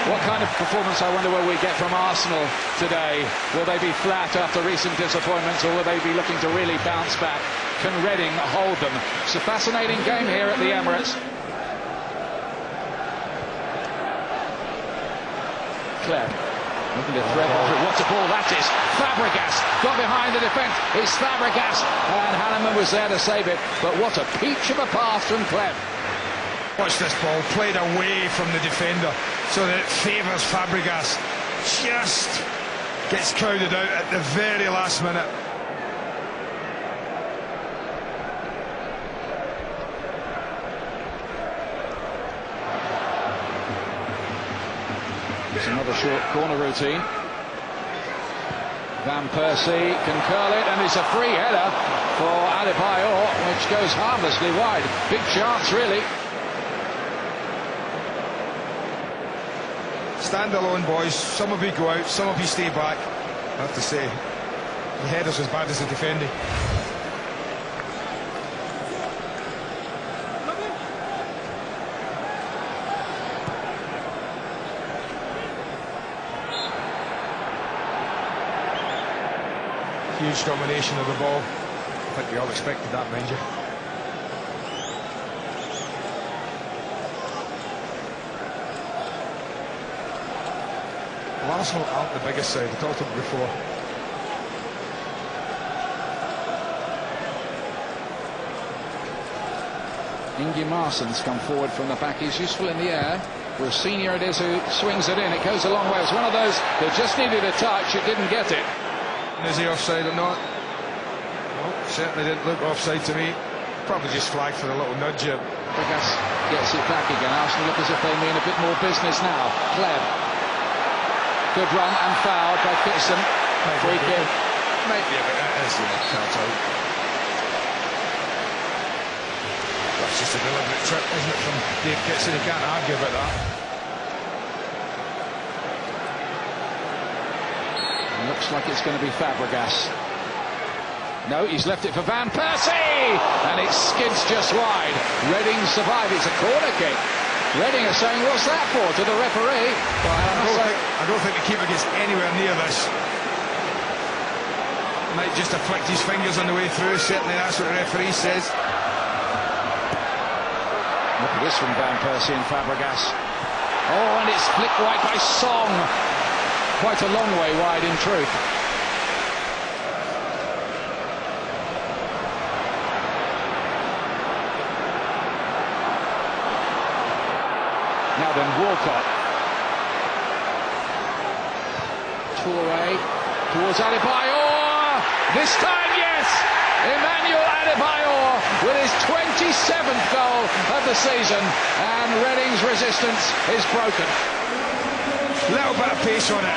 What kind of performance, I wonder, will we get from Arsenal today? Will they be flat after recent disappointments, or will they be looking to really bounce back? Can Reading hold them? It's a fascinating game here at the Emirates. Clem looking to thread one through. What a ball that is! Fabregas got behind the defence. It's Fabregas, and Hanneman was there to save it. But what a peach of a pass from Clem. Watch this ball played away from the defender so that it favours Fabregas. Just gets crowded out at the very last minute. It's another short corner routine. Van Persie can curl it, and it's a free header for Adebayor, which goes harmlessly wide. Big chance, really. Stand alone, boys. Some of you go out, some of you stay back. I have to say, the header's as bad as the defending. Huge domination of the ball. I think we all expected that, mind you. Well, Arsenal aren't the biggest side. We talked about it before. Ingi Marsson's come forward from the back. He's useful in the air. Rossinier it is who swings it in. It goes a long way. It was one of those that just needed a touch. It didn't get it. Is he offside or not? No, certainly didn't look offside to me. Probably just flagged for a little nudge here. Fabregas gets it back again. Arsenal look as if they mean a bit more business now. Clem. Good run and fouled by Kitson. Free kick. Maybe a bit. That's out. That's just a deliberate trip, isn't it, from Dave Kitson? You can't argue about that. Looks like it's going to be Fabregas. No, he's left it for Van Persie, and it skids just wide. Reading survive. It's a corner kick. Reading are saying, what's that for, to the referee? Well, I don't think the keeper gets anywhere near this. Might just have flicked his fingers on the way through. Certainly that's what the referee says. Look at this from Van Persie and Fabregas. Oh, and it's flicked wide by Song. Quite a long way wide in truth. Now then, Walcott. Toure towards Adebayor. This time, yes! Emmanuel Adebayor with his 27th goal of the season, and Reading's resistance is broken. Little bit of pace on it.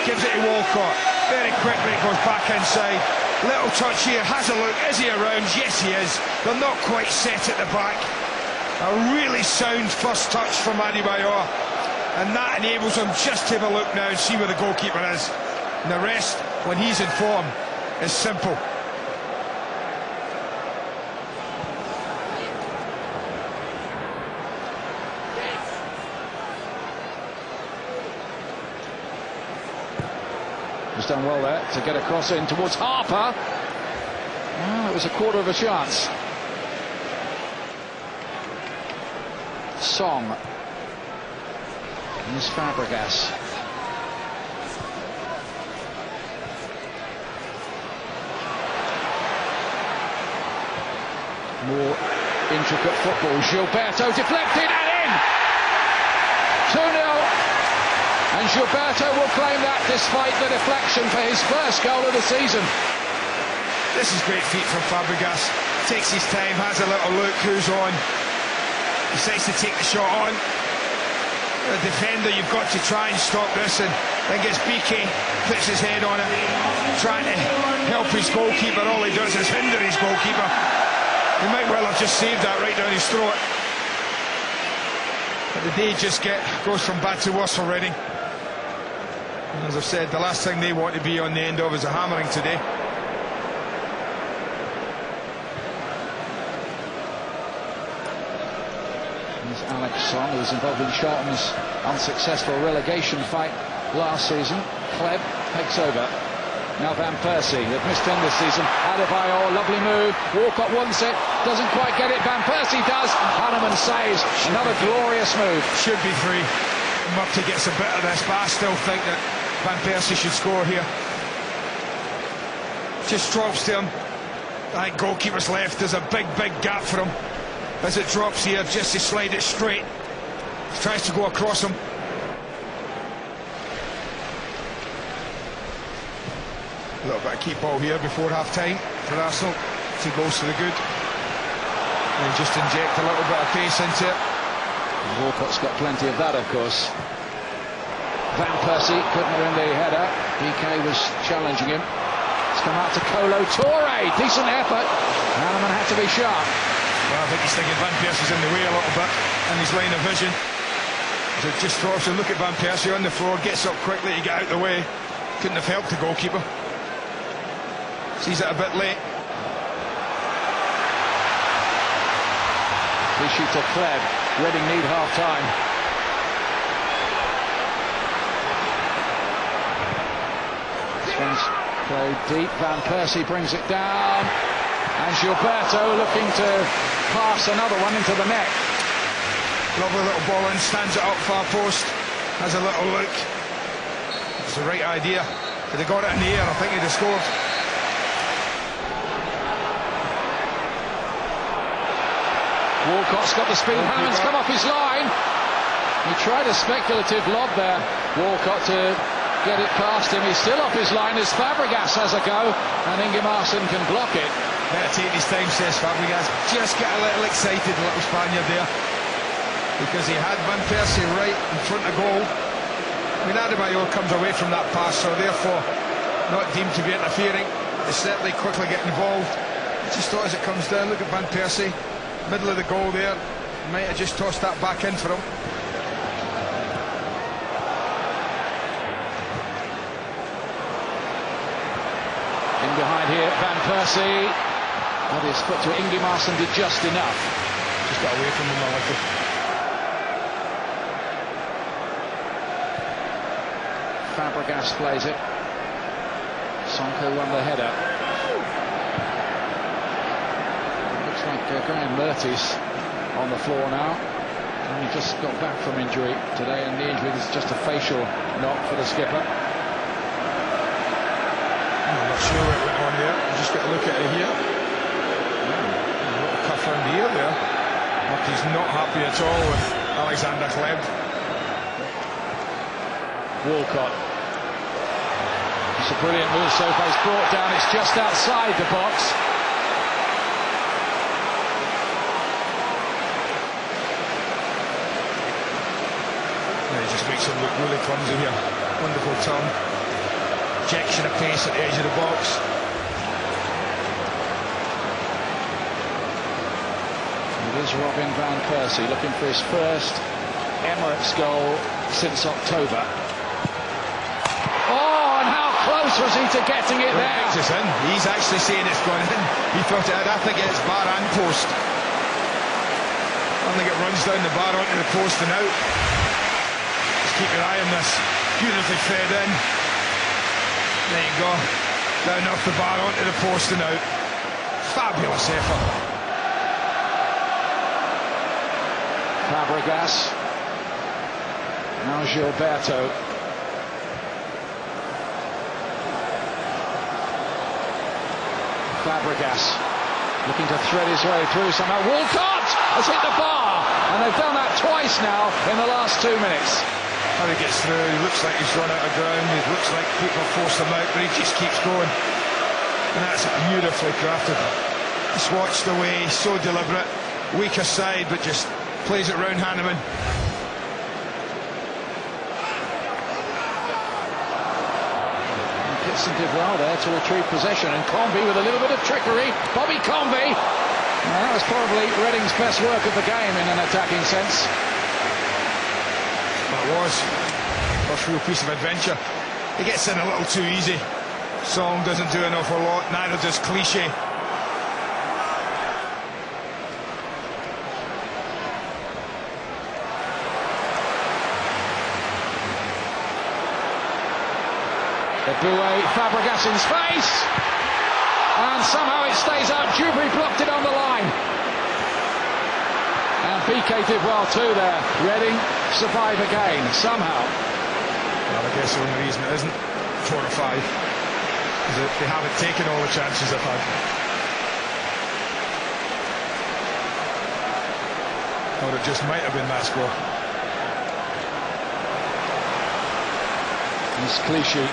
Gives it to Walcott. Very quickly it goes back inside. Little touch here. Has a look. Is he around? Yes, he is. They're not quite set at the back. A really sound first touch from Adebayor. And that enables him just to have a look now and see where the goalkeeper is. And the rest, when he's in form, is simple. He's done well there to get a cross in towards Harper. Well, it was a quarter of a chance. Song. Here's Fabregas. More intricate football. Gilberto deflected and in! 2-0. And Gilberto will claim that despite the deflection for his first goal of the season. This is great feat from Fabregas. Takes his time, has a little look, who's on. Decides to take the shot on. The defender, you've got to try and stop this, and then gets Piqué, puts his head on it, trying to help his goalkeeper. All he does is hinder his goalkeeper. He might well have just saved that right down his throat. But the day just goes from bad to worse for Reading. And as I've said, the last thing they want to be on the end of is a hammering today. There's Alex Song, who's involved in Charlton's unsuccessful relegation fight last season. Kleb takes over. Now Van Persie, they've missed him this season. Adebayor, lovely move. Walcott wants it, doesn't quite get it. Van Persie does. Hanneman saves. Another glorious move. Should be free. Murty gets a bit of this, but I still think that Van Persie should score here. Just drops to him. I think goalkeeper's left. There's a big gap for him. As it drops here, just to slide it straight. Tries to go across him. A little bit of keep ball here before half-time for Arsenal. 2 goals to the good. And just inject a little bit of pace into it. Walcott's got plenty of that, of course. Van Persie couldn't win the header. PK was challenging him. It's come out to Kolo Touré. Decent effort. Hanneman had to be sharp. Well, I think he's thinking Van Persie's in the way a little bit in his line of vision. So just throws to look at Van Persie on the floor, gets up quickly to get out of the way. Couldn't have helped the goalkeeper. Sees it a bit late. Issue to Kleb. Reading need half-time. This one's played deep. Van Persie brings it down. And Gilberto looking to pass another one into the net. Lovely little ball in, stands it up far post. Has a little look. It's the right idea. If they got it in the air, I think he'd have scored. Walcott's got the speed. Hanneman's come off his line. He tried a speculative lob there, Walcott, to get it past him. He's still off his line as Fabregas has a go, and Ingemarson can block it. Better take his time, says Fabregas. Just get a little excited, the little Spaniard there, because he had Van Persie right in front of goal. I mean, Adebayor comes away from that pass, so therefore not deemed to be interfering. They certainly quickly get involved. I just thought as it comes down, look at Van Persie, middle of the goal there, might have just tossed that back in for him. In behind here, Van Persie. Had his foot to Ingemarson, did just enough. Just got away from him a little. Fabregas plays it. Sonko won the header. Looks like Graham Mertes on the floor now. And he just got back from injury today, and the injury is just a facial knock for the skipper. I'm not sure what went on there. You just got to look at it here. A little cuff around the ear there. But he's not happy at all with Alexander Kleb. Walcott. It's a brilliant move so far. He's brought down. It's just outside the box. Yeah, he just makes him look really clumsy here. Wonderful turn. Injection of pace at the edge of the box. It is Robin Van Persie looking for his first Emirates goal since October. Oh, and how close was he to getting it there? It's in. He's actually saying it's gone in. He thought it had. I think it's bar and post. I think it runs down the bar onto the post and out. Just keep your eye on this. Beautifully fed in. There you go. Down off the bar onto the post and out. Fabulous effort. Fabregas. Now Gilberto. Fabregas looking to thread his way through somehow. Walcott has hit the bar, and they've done that twice now in the last 2 minutes. How he gets through, he looks like he's run out of ground, it looks like people force him out, but he just keeps going. And that's beautifully crafted. Just watched the way, so deliberate, weaker side, but just plays it round Hanneman. Kitson did well there to retrieve possession, and Comby with a little bit of trickery. Bobby Comby. That was probably Reading's best work of the game in an attacking sense. That was first real piece of adventure. He gets in a little too easy. Song doesn't do an awful lot, neither does Cliche. Eboué, Fabregas in space, and somehow it stays out. Dewberry blocked it on the line. And Piqué did well too there. Reading survive again, somehow. Well, I guess the only reason it isn't 4 or 5 is that they haven't taken all the chances they've had. Or it just might have been that score. Here's Clichy.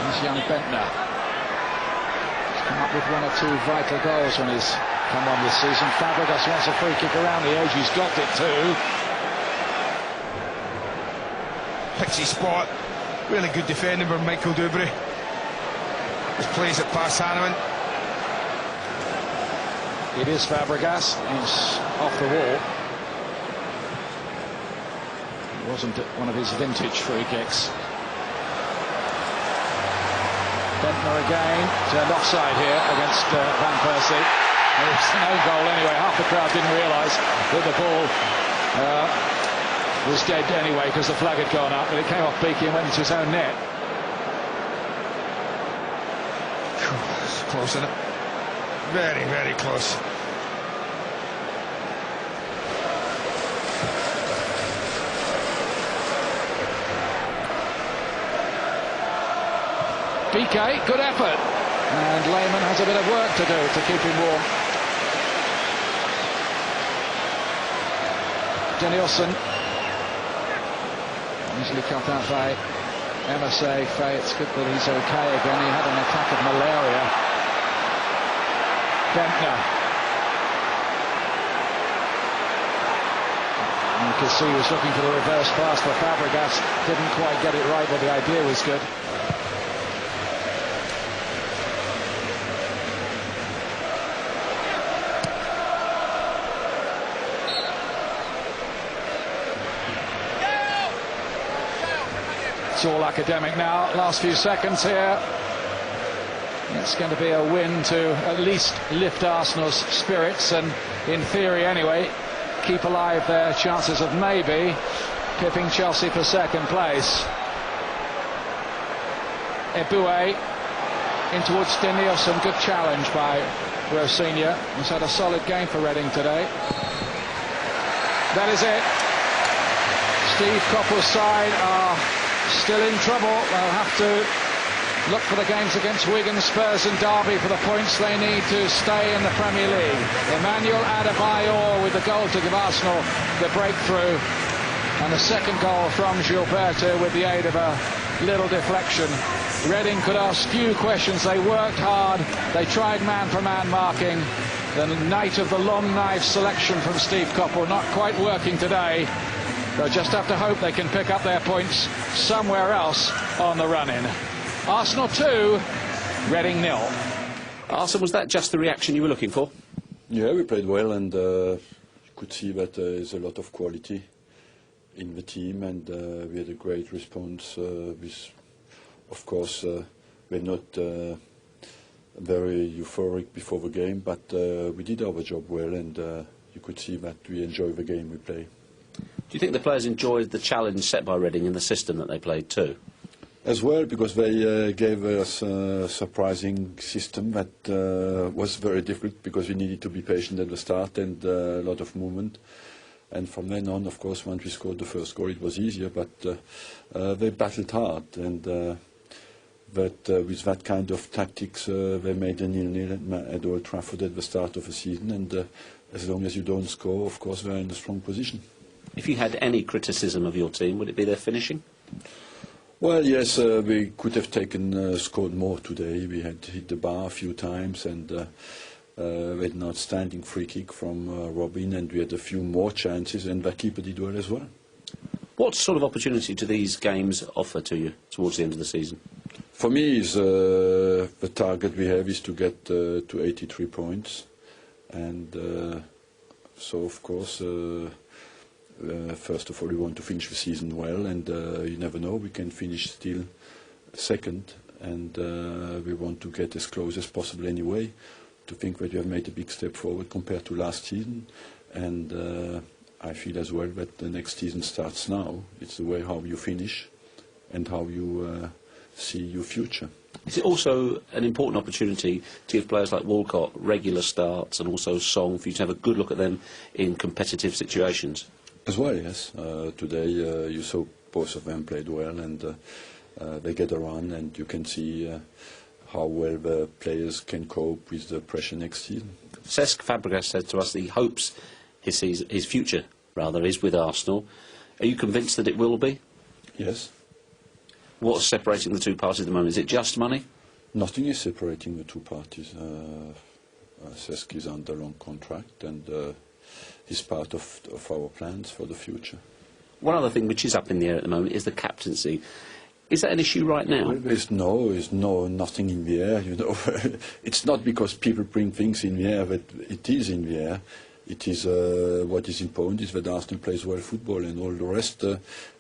Here's young Bentner. He's come up with 1 or 2 vital goals when he's come on this season. Fabregas wants a free kick around the edge. He's got it too. Pixie spot. Really good defending from Michael Dewberry. Just plays it past Hanneman. It is Fabregas. He's off the wall. It wasn't one of his vintage free kicks. Bentner again, turned offside here against Van Persie. It was an own goal anyway. Half the crowd didn't realise that the ball was dead anyway because the flag had gone up, but it came off Piqué and went into his own net. It's close, isn't it? Very, very close. Piqué, good effort, and Lehmann has a bit of work to do to keep him warm. Danielson, easily cut out by MSA. It's good that he's okay again. He had an attack of malaria. Bentner. And you can see he was looking for the reverse pass for Fabregas. Didn't quite get it right, but the idea was good. It's all academic now. Last few seconds here. It's going to be a win to at least lift Arsenal's spirits and, in theory anyway, keep alive their chances of maybe pipping Chelsea for second place. Eboué in towards Danielson. Good challenge by Rosigne. He's had a solid game for Reading today. That is it. Steve Coppell's side are still in trouble. They'll have to look for the games against Wigan, Spurs and Derby for the points they need to stay in the Premier League. Emmanuel Adebayor with the goal to give Arsenal the breakthrough, and the second goal from Gilberto with the aid of a little deflection. Reading could ask few questions. They worked hard. They tried man-for-man marking. The night of the long knife selection from Steve Coppell not quite working today. They'll just have to hope they can pick up their points somewhere else on the run-in. Arsenal 2, Reading 0. Arsene, was that just the reaction you were looking for? Yeah, we played well, and you could see that there's a lot of quality in the team, and we had a great response. Of course, we're not very euphoric before the game, but we did our job well, and you could see that we enjoy the game we play. Do you think the players enjoyed the challenge set by Reading in the system that they played too? As well, because they gave us a surprising system that was very difficult, because we needed to be patient at the start and a lot of movement. And from then on, of course, once we scored the first goal, it was easier, but they battled hard. And with that kind of tactics, they made a 0-0 at Old Trafford at the start of the season. And as long as you don't score, of course, they're in a strong position. If you had any criticism of your team, would it be their finishing? Well, yes, we could have scored more today. We had hit the bar a few times, and we had an outstanding free kick from Robin, and we had a few more chances, and the keeper did well as well. What sort of opportunity do these games offer to you towards the end of the season? For me, the target we have is to get to 83 points, and so of course first of all we want to finish the season well, and you never know, we can finish still second, and we want to get as close as possible anyway, to think that we have made a big step forward compared to last season. And I feel as well that the next season starts now. It's the way how you finish, and how you see your future. Is it also an important opportunity to give players like Walcott regular starts and also Song for you to have a good look at them in competitive situations? As well, yes. Today you saw both of them played well, and they get around, and you can see how well the players can cope with the pressure next season. Cesc Fabregas said to us that he hopes his future is with Arsenal. Are you convinced that it will be? Yes. What's separating the two parties at the moment? Is it just money? Nothing is separating the two parties. Cesc is under long contract, and is part of our plans for the future. One other thing which is up in the air at the moment is the captaincy. Is that an issue right now? Well, there's nothing in the air. You know, it's not because people bring things in the air that it is in the air. It is what is important is that Arsenal plays well football, and all the rest.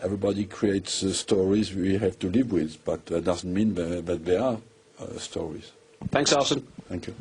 Everybody creates stories we have to live with, but that doesn't mean that there are stories. Thanks, Arsene. Thank you.